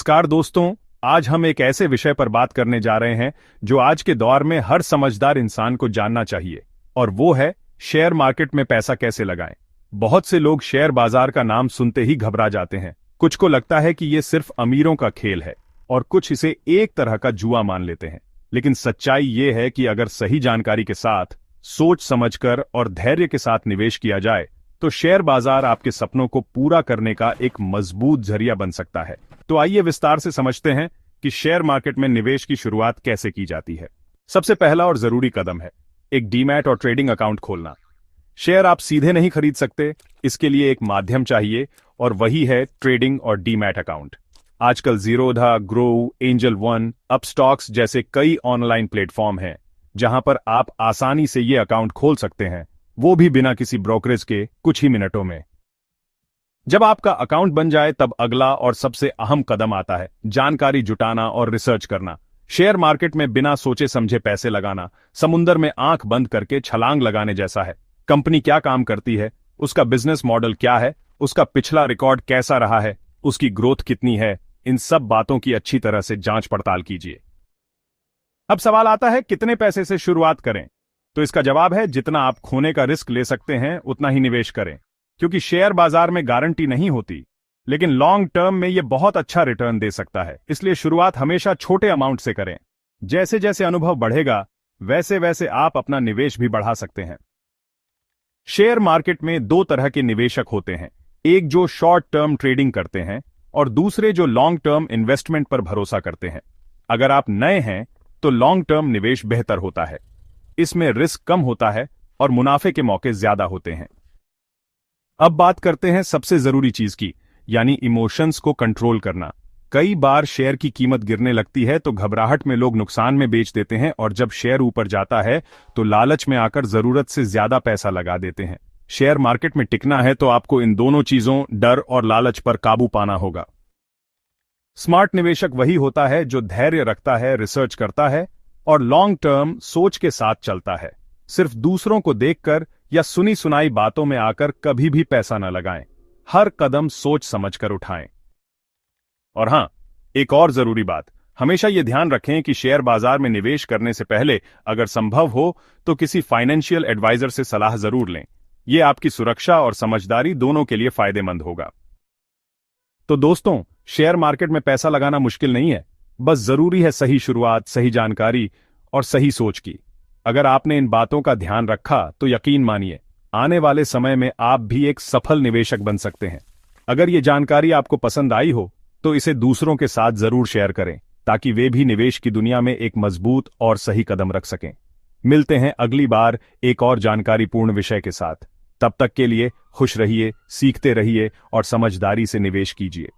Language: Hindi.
नमस्कार दोस्तों। आज हम एक ऐसे विषय पर बात करने जा रहे हैं जो आज के दौर में हर समझदार इंसान को जानना चाहिए, और वो है शेयर मार्केट में पैसा कैसे लगाएं। बहुत से लोग शेयर बाजार का नाम सुनते ही घबरा जाते हैं। कुछ को लगता है कि ये सिर्फ अमीरों का खेल है और कुछ इसे एक तरह का जुआ मान लेते हैं। लेकिन सच्चाई ये है कि अगर सही जानकारी के साथ, सोच समझकर और धैर्य के साथ निवेश किया जाए तो शेयर बाजार आपके सपनों को पूरा करने का एक मजबूत जरिया बन सकता है। तो आइए विस्तार से समझते हैं कि शेयर मार्केट में निवेश की शुरुआत कैसे की जाती है। सबसे पहला और जरूरी कदम है एक डीमैट और ट्रेडिंग अकाउंट खोलना। शेयर आप सीधे नहीं खरीद सकते, इसके लिए एक माध्यम चाहिए और वही है ट्रेडिंग और डीमैट अकाउंट। आजकल Zerodha, grow, angel one, Upstox जैसे कई ऑनलाइन प्लेटफॉर्म हैं जहां पर आप आसानी से ये अकाउंट खोल सकते हैं, वो भी बिना किसी ब्रोकरेज के कुछ ही मिनटों में। जब आपका अकाउंट बन जाए तब अगला और सबसे अहम कदम आता है जानकारी जुटाना और रिसर्च करना। शेयर मार्केट में बिना सोचे समझे पैसे लगाना समुंदर में आंख बंद करके छलांग लगाने जैसा है। कंपनी क्या काम करती है, उसका बिजनेस मॉडल क्या है, उसका पिछला रिकॉर्ड कैसा रहा है, उसकी ग्रोथ कितनी है, इन सब बातों की अच्छी तरह से जांच पड़ताल कीजिए। अब सवाल आता है कितने पैसे से शुरुआत करें। तो इसका जवाब है जितना आप खोने का रिस्क ले सकते हैं उतना ही निवेश करें, क्योंकि शेयर बाजार में गारंटी नहीं होती, लेकिन लॉन्ग टर्म में यह बहुत अच्छा रिटर्न दे सकता है। इसलिए शुरुआत हमेशा छोटे अमाउंट से करें। जैसे जैसे अनुभव बढ़ेगा वैसे वैसे आप अपना निवेश भी बढ़ा सकते हैं। शेयर मार्केट में दो तरह के निवेशक होते हैं, एक जो शॉर्ट टर्म ट्रेडिंग करते हैं और दूसरे जो लॉन्ग टर्म इन्वेस्टमेंट पर भरोसा करते हैं। अगर आप नए हैं तो लॉन्ग टर्म निवेश बेहतर होता है, इसमें रिस्क कम होता है और मुनाफे के मौके ज्यादा होते हैं। अब बात करते हैं सबसे जरूरी चीज की, यानी इमोशंस को कंट्रोल करना। कई बार शेयर की कीमत गिरने लगती है तो घबराहट में लोग नुकसान में बेच देते हैं, और जब शेयर ऊपर जाता है तो लालच में आकर जरूरत से ज्यादा पैसा लगा देते हैं। शेयर मार्केट में टिकना है तो आपको इन दोनों चीजों, डर और लालच पर काबू पाना होगा। स्मार्ट निवेशक वही होता है जो धैर्य रखता है, रिसर्च करता है और लॉन्ग टर्म सोच के साथ चलता है। सिर्फ दूसरों को देखकर या सुनी सुनाई बातों में आकर कभी भी पैसा न लगाएं। हर कदम सोच समझकर उठाएं। और हां, एक और जरूरी बात, हमेशा यह ध्यान रखें कि शेयर बाजार में निवेश करने से पहले अगर संभव हो तो किसी फाइनेंशियल एडवाइजर से सलाह जरूर लें। यह आपकी सुरक्षा और समझदारी दोनों के लिए फायदेमंद होगा। तो दोस्तों, शेयर मार्केट में पैसा लगाना मुश्किल नहीं है, बस जरूरी है सही शुरुआत, सही जानकारी और सही सोच की। अगर आपने इन बातों का ध्यान रखा तो यकीन मानिए आने वाले समय में आप भी एक सफल निवेशक बन सकते हैं। अगर ये जानकारी आपको पसंद आई हो तो इसे दूसरों के साथ जरूर शेयर करें, ताकि वे भी निवेश की दुनिया में एक मजबूत और सही कदम रख सकें। मिलते हैं अगली बार एक और जानकारीपूर्ण विषय के साथ। तब तक के लिए खुश रहिए, सीखते रहिए और समझदारी से निवेश कीजिए।